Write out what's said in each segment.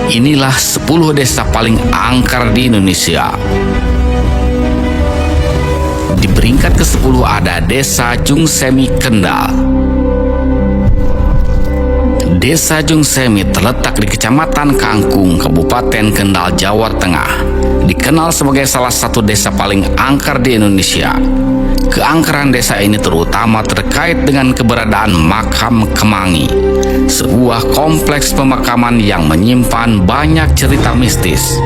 Inilah 10 desa paling angker di Indonesia. Di peringkat ke-10 ada Desa Jungsemi Kendal. Desa Jungsemi terletak di Kecamatan Kangkung, Kabupaten Kendal, Jawa Tengah. Dikenal sebagai salah satu desa paling angker di Indonesia. Keangkeran desa ini terutama terkait dengan keberadaan Makam Kemangi, sebuah kompleks pemakaman yang menyimpan banyak cerita mistis.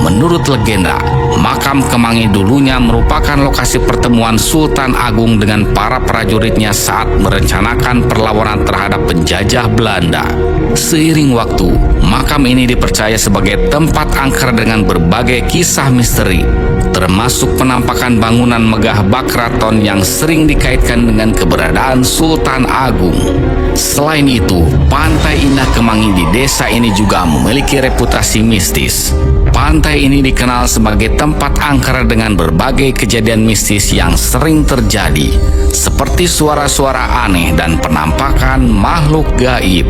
Menurut legenda, Makam Kemangi dulunya merupakan lokasi pertemuan Sultan Agung dengan para prajuritnya saat merencanakan perlawanan terhadap penjajah Belanda. Seiring waktu, makam ini dipercaya sebagai tempat angker dengan berbagai kisah misteri, termasuk penampakan bangunan megah bak keraton yang sering dikaitkan dengan keberadaan Sultan Agung. Selain itu, Pantai Indah Kemangi di desa ini juga memiliki reputasi mistis. Pantai ini dikenal sebagai tempat angker dengan berbagai kejadian mistis yang sering terjadi, seperti suara-suara aneh dan penampakan makhluk gaib.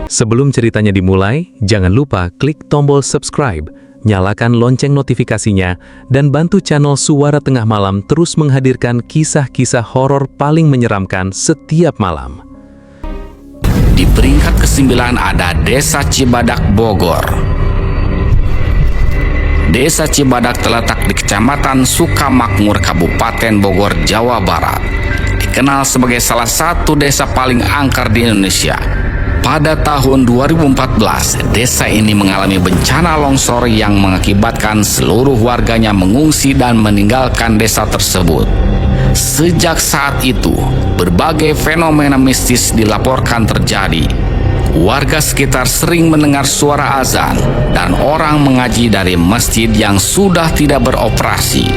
Sebelum ceritanya dimulai, jangan lupa klik tombol subscribe, nyalakan lonceng notifikasinya, dan bantu channel Suara Tengah Malam terus menghadirkan kisah-kisah horor paling menyeramkan setiap malam. Di peringkat ke-9 ada Desa Cibadak, Bogor. Desa Cibadak terletak di Kecamatan Sukamakmur, Kabupaten Bogor, Jawa Barat. Dikenal sebagai salah satu desa paling angker di Indonesia. Pada tahun 2014, desa ini mengalami bencana longsor yang mengakibatkan seluruh warganya mengungsi dan meninggalkan desa tersebut. Sejak saat itu, berbagai fenomena mistis dilaporkan terjadi. Warga sekitar sering mendengar suara azan dan orang mengaji dari masjid yang sudah tidak beroperasi.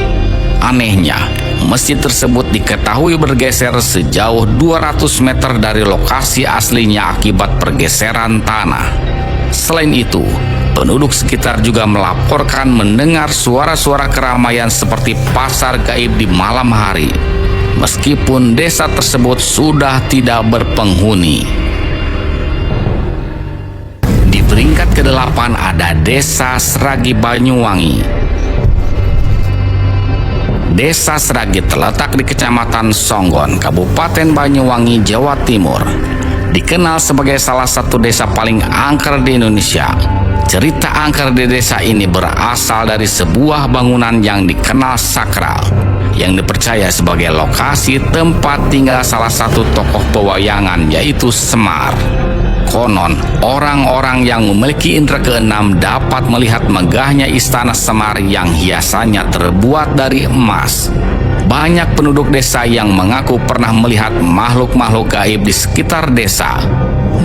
Anehnya, masjid tersebut diketahui bergeser sejauh 200 meter dari lokasi aslinya akibat pergeseran tanah. Selain itu, penduduk sekitar juga melaporkan mendengar suara-suara keramaian seperti pasar gaib di malam hari, meskipun desa tersebut sudah tidak berpenghuni. Di peringkat ke-8 ada Desa Sragi, Banyuwangi. Desa Sragi terletak di Kecamatan Songgon, Kabupaten Banyuwangi, Jawa Timur. Dikenal sebagai salah satu desa paling angker di Indonesia. Cerita angker di desa ini berasal dari sebuah bangunan yang dikenal sakral, yang dipercaya sebagai lokasi tempat tinggal salah satu tokoh pewayangan, yaitu Semar. Konon, orang-orang yang memiliki indera keenam dapat melihat megahnya istana Semar yang hiasannya terbuat dari emas. Banyak penduduk desa yang mengaku pernah melihat makhluk-makhluk gaib di sekitar desa.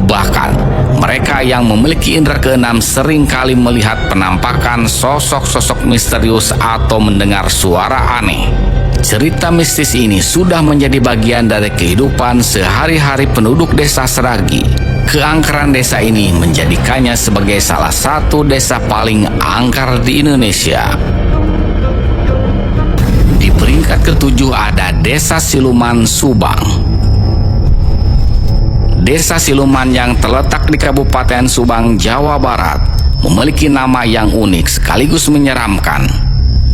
Bahkan, mereka yang memiliki indera keenam seringkali melihat penampakan sosok-sosok misterius atau mendengar suara aneh. Cerita mistis ini sudah menjadi bagian dari kehidupan sehari-hari penduduk desa Sragi. Keangkeran desa ini menjadikannya sebagai salah satu desa paling angker di Indonesia. Di peringkat ke-7 ada Desa Siluman, Subang. Desa Siluman yang terletak di Kabupaten Subang, Jawa Barat, memiliki nama yang unik sekaligus menyeramkan.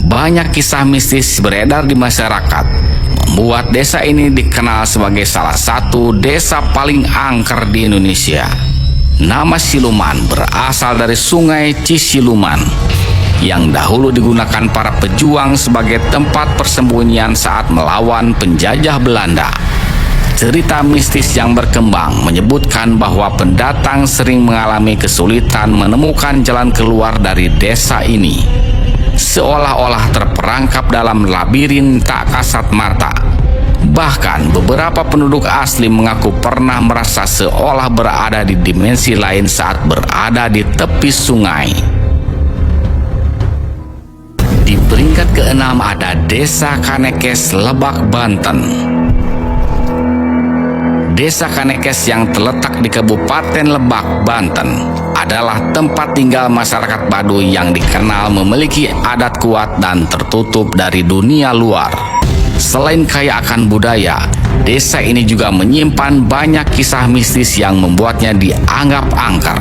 Banyak kisah mistis beredar di masyarakat, membuat desa ini dikenal sebagai salah satu desa paling angker di Indonesia. Nama Siluman berasal dari Sungai Cisiluman, yang dahulu digunakan para pejuang sebagai tempat persembunyian saat melawan penjajah Belanda. Cerita mistis yang berkembang menyebutkan bahwa pendatang sering mengalami kesulitan menemukan jalan keluar dari desa ini, seolah-olah terperangkap dalam labirin tak kasat mata. Bahkan beberapa penduduk asli mengaku pernah merasa seolah berada di dimensi lain saat berada di tepi sungai. Di peringkat ke-6 ada Desa Kanekes, Lebak, Banten. Desa Kanekes yang terletak di Kabupaten Lebak, Banten adalah tempat tinggal masyarakat Baduy yang dikenal memiliki adat kuat dan tertutup dari dunia luar. Selain kaya akan budaya, desa ini juga menyimpan banyak kisah mistis yang membuatnya dianggap angker.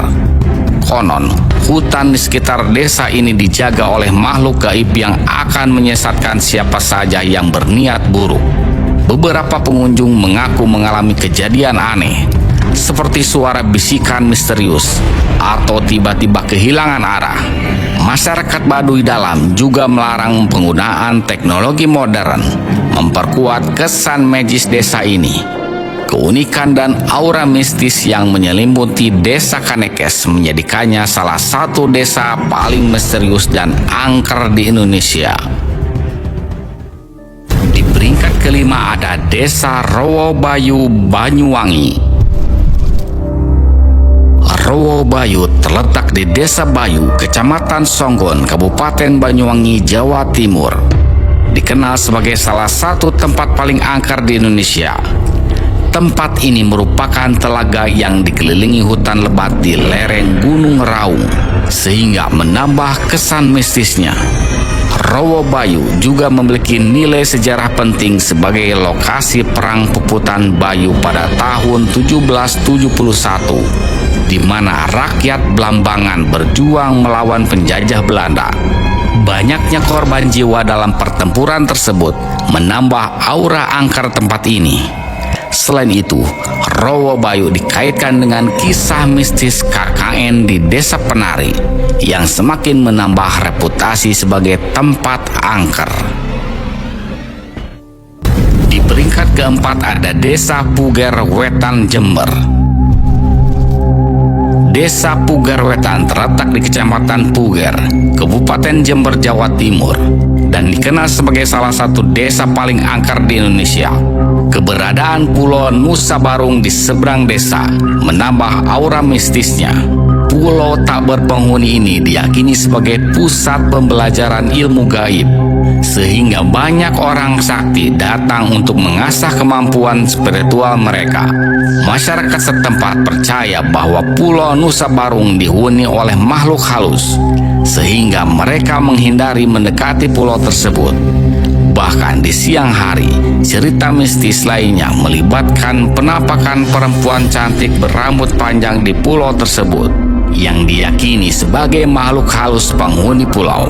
Konon, hutan di sekitar desa ini dijaga oleh makhluk gaib yang akan menyesatkan siapa saja yang berniat buruk. Beberapa pengunjung mengaku mengalami kejadian aneh, seperti suara bisikan misterius atau tiba-tiba kehilangan arah. Masyarakat Baduy Dalam juga melarang penggunaan teknologi modern, memperkuat kesan magis desa ini. Keunikan dan aura mistis yang menyelimuti desa Kanekes menjadikannya salah satu desa paling misterius dan angker di Indonesia. Di peringkat kelima ada Desa Rowobayu, Banyuwangi. Rowobayu terletak di Desa Bayu, Kecamatan Songgon, Kabupaten Banyuwangi, Jawa Timur. Dikenal sebagai salah satu tempat paling angker di Indonesia. Tempat ini merupakan telaga yang dikelilingi hutan lebat di lereng Gunung Raung, sehingga menambah kesan mistisnya. Rowobayu juga memiliki nilai sejarah penting sebagai lokasi perang Puputan Bayu pada tahun 1771, di mana rakyat Blambangan berjuang melawan penjajah Belanda. Banyaknya korban jiwa dalam pertempuran tersebut menambah aura angker tempat ini. Selain itu, Rowobayu dikaitkan dengan kisah mistis KKN di Desa Penari yang semakin menambah reputasi sebagai tempat angker. Di peringkat keempat ada Desa Puger Wetan, Jember. Desa Puger Wetan terletak di Kecamatan Puger, Kabupaten Jember, Jawa Timur, dan dikenal sebagai salah satu desa paling angker di Indonesia. Keberadaan Pulau Nusa Barung di seberang desa menambah aura mistisnya. Pulau tak berpenghuni ini diyakini sebagai pusat pembelajaran ilmu gaib, sehingga banyak orang sakti datang untuk mengasah kemampuan spiritual mereka. Masyarakat setempat percaya bahwa Pulau Nusa Barung dihuni oleh makhluk halus, sehingga mereka menghindari mendekati pulau tersebut. Bahkan di siang hari, cerita mistis lainnya melibatkan penampakan perempuan cantik berambut panjang di pulau tersebut yang diyakini sebagai makhluk halus penghuni pulau.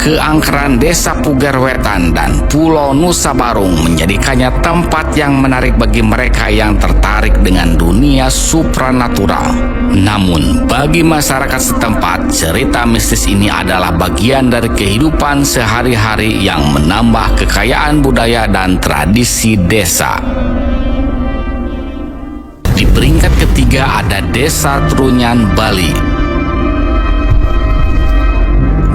Keangkeran Desa Puger Wetan dan Pulau Nusa Barung menjadikannya tempat yang menarik bagi mereka yang tertarik dengan dunia supranatural. Namun, bagi masyarakat setempat, cerita mistis ini adalah bagian dari kehidupan sehari-hari yang menambah kekayaan budaya dan tradisi desa. Di peringkat ketiga ada Desa Trunyan, Bali.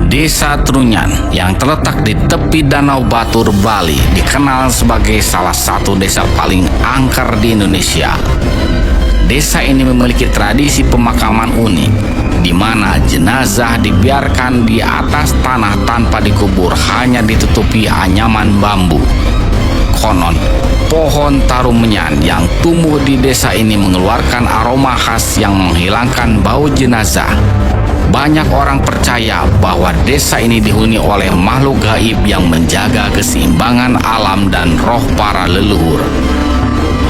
Desa Trunyan yang terletak di tepi Danau Batur, Bali, dikenal sebagai salah satu desa paling angker di Indonesia. Desa ini memiliki tradisi pemakaman unik, di mana jenazah dibiarkan di atas tanah tanpa dikubur, hanya ditutupi anyaman bambu. Konon, pohon tarumenyan yang tumbuh di desa ini mengeluarkan aroma khas yang menghilangkan bau jenazah. Banyak orang percaya bahwa desa ini dihuni oleh makhluk gaib yang menjaga keseimbangan alam dan roh para leluhur.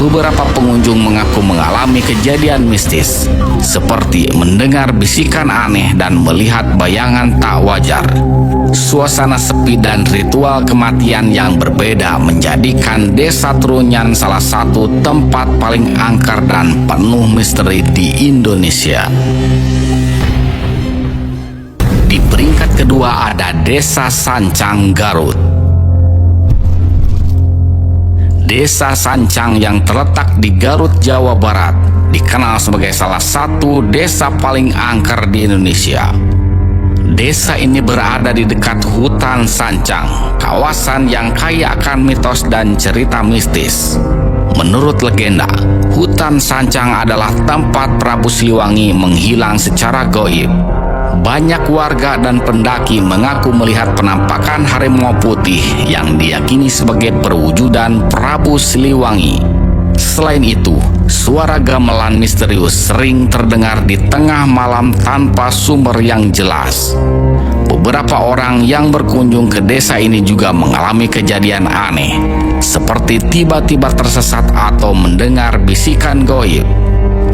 Beberapa pengunjung mengaku mengalami kejadian mistis, seperti mendengar bisikan aneh dan melihat bayangan tak wajar. Suasana sepi dan ritual kematian yang berbeda menjadikan Desa Trunyan salah satu tempat paling angker dan penuh misteri di Indonesia. Di peringkat kedua ada Desa Sancang, Garut. Desa Sancang yang terletak di Garut, Jawa Barat, dikenal sebagai salah satu desa paling angker di Indonesia. Desa ini berada di dekat hutan Sancang, kawasan yang kaya akan mitos dan cerita mistis. Menurut legenda, hutan Sancang adalah tempat Prabu Siliwangi menghilang secara gaib. Banyak warga dan pendaki mengaku melihat penampakan harimau putih yang diyakini sebagai perwujudan Prabu Siliwangi. Selain itu, suara gamelan misterius sering terdengar di tengah malam tanpa sumber yang jelas. Beberapa orang yang berkunjung ke desa ini juga mengalami kejadian aneh, seperti tiba-tiba tersesat atau mendengar bisikan gaib.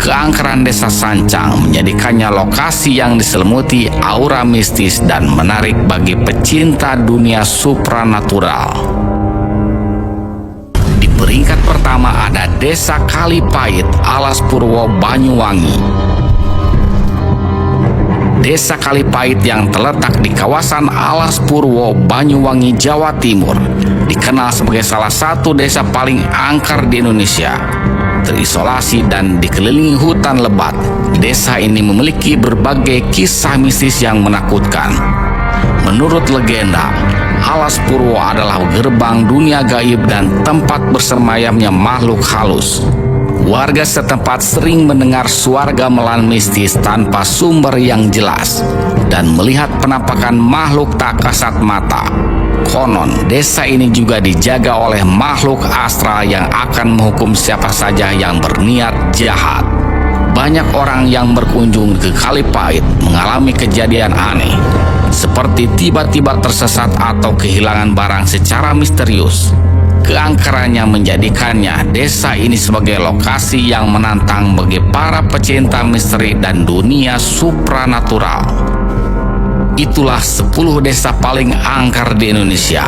Keangkeran Desa Sancang menjadikannya lokasi yang diselimuti aura mistis dan menarik bagi pecinta dunia supranatural. Di peringkat pertama ada Desa Kalipait, Alas Purwo, Banyuwangi. Desa Kalipait yang terletak di kawasan Alas Purwo, Banyuwangi, Jawa Timur, dikenal sebagai salah satu desa paling angker di Indonesia. Terisolasi dan dikelilingi hutan lebat, desa ini memiliki berbagai kisah mistis yang menakutkan. Menurut legenda, Alas Purwo adalah gerbang dunia gaib dan tempat bersemayamnya makhluk halus. Warga setempat sering mendengar suara gamelan mistis tanpa sumber yang jelas dan melihat penampakan makhluk tak kasat mata. Konon, desa ini juga dijaga oleh makhluk astral yang akan menghukum siapa saja yang berniat jahat. Banyak orang yang berkunjung ke Kalipait mengalami kejadian aneh, seperti tiba-tiba tersesat atau kehilangan barang secara misterius. Keangkerannya menjadikannya desa ini sebagai lokasi yang menantang bagi para pecinta misteri dan dunia supranatural. Itulah 10 desa paling angker di Indonesia.